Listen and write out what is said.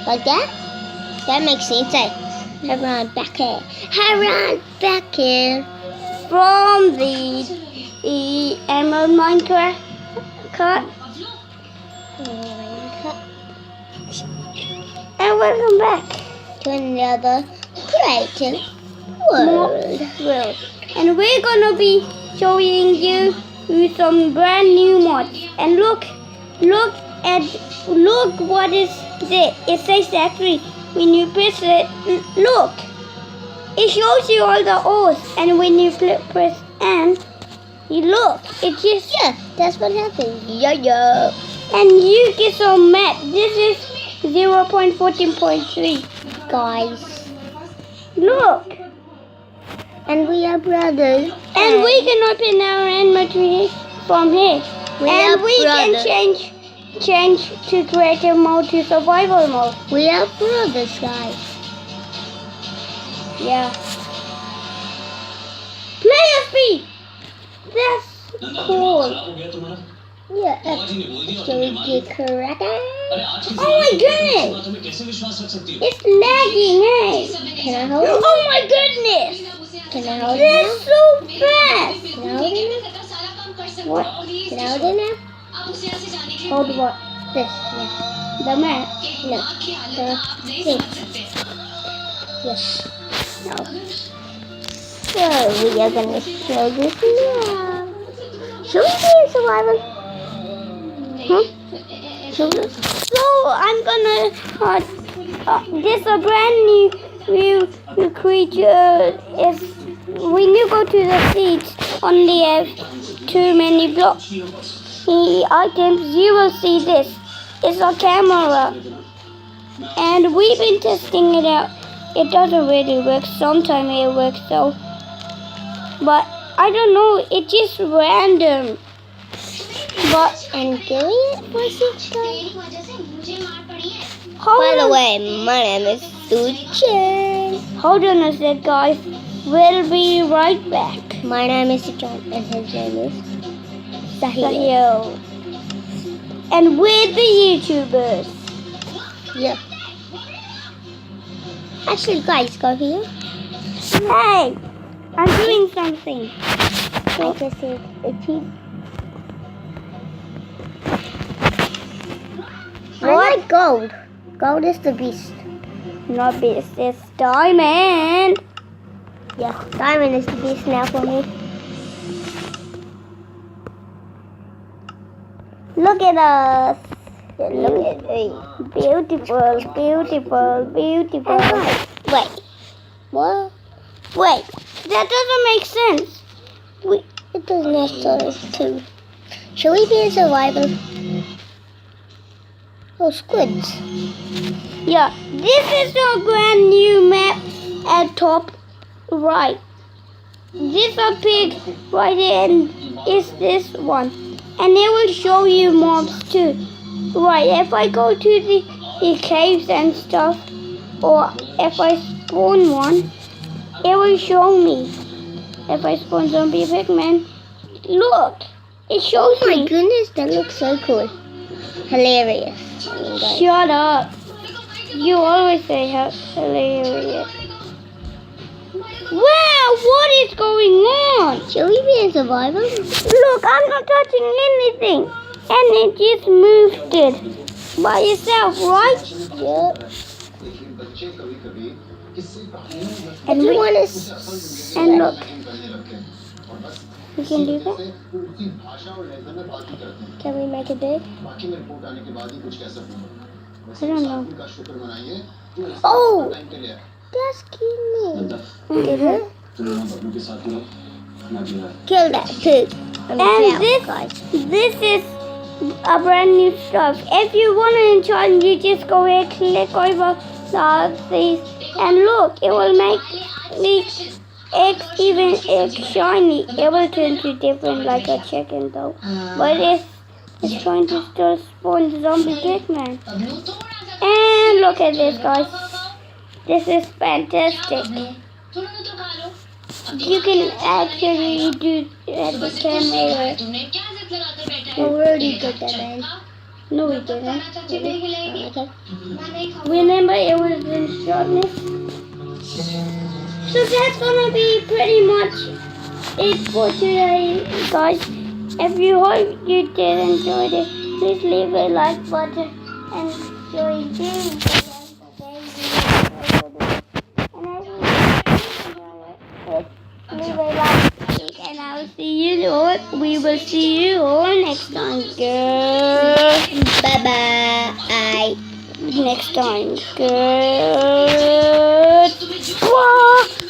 Like that? That makes sense. I run back here. I run back here. From the Emerald Minecraft cut. And welcome back To another creative world. And we're gonna be showing you some brand new mods. And look what is this. It says actually when you press it, look. It shows you all the O's, and when you press and you look, it just That's what happens. Yeah. and you get some map. This is 0.14.3. Guys. Look. And we are brothers. And we can open our inventory from here. We can change to creative mode to survival mode. We are brothers, guys. Yeah. Player speed. That's cool. Yeah. Shall we get correct? Oh my goodness. It's lagging, eh? Can I hold it? Oh my goodness. Can I hold it? That's so fast. Can I hold it? What? Can I hold it now? Hold what? This. Yeah. The map. No. The thing. Yes. No. So we are gonna show this now. Should we be in survival? Huh? Should we? So I'm gonna this a brand new creature. If when you go to the seeds, only have too many blocks. The items you will see this. It's a camera, and we've been testing it out. It doesn't really work. Sometimes it works though, but I don't know. It's just random. But And doing it was it guys? hold By the on, way, my name is Sujan. hold on a sec, guys. We'll be right back. My name is Sujan and his name is Sahil. Sahil. And we're the YouTubers. Yeah. Actually, guys, go here. Hey, I'm doing something. Like I said, I like gold. Gold is the beast. Not beast, it's diamond. Yeah, diamond is the beast now for me. Look at us. Look at me. Beautiful, beautiful, beautiful. Wait. What? Wait, that doesn't make sense. It doesn't have to. Should we be in survival? Oh, squids. Yeah, this is a brand new map at top right. This a pig right here, and is this one. And it will show you mobs too. Right, if I go to the caves and stuff, or if I spawn one, it will show me. If I spawn zombie pigman, look, it shows Oh my me. goodness, that looks so cool. Hilarious. I mean, guys. Shut up. You always say hilarious. Wow, what is going on? Should we be in survival? Look, I'm not touching anything. And it just moved it by itself, right? Yep. And If you we, want to... and look, we can do that. Can we make it big? I don't know. Oh! That's cute. Kill that pig. And this is a brand new stuff. If you want to enjoy, you just go here, click over these, and look, it will make eggs even egg shiny. It will turn to different like a chicken though. But it's trying to still spawn zombie pigman. And look at this, guys. This is fantastic. You can actually do at the camera. I already did that, man. No, we didn't. Okay. Remember, it was in shortness. So that's gonna be pretty much it for today, guys. If you hope you did enjoy this, please leave a like button and join this leave a like, and I will see you all. We will see you all next time, girls. Bye bye. Next time, good. Wow.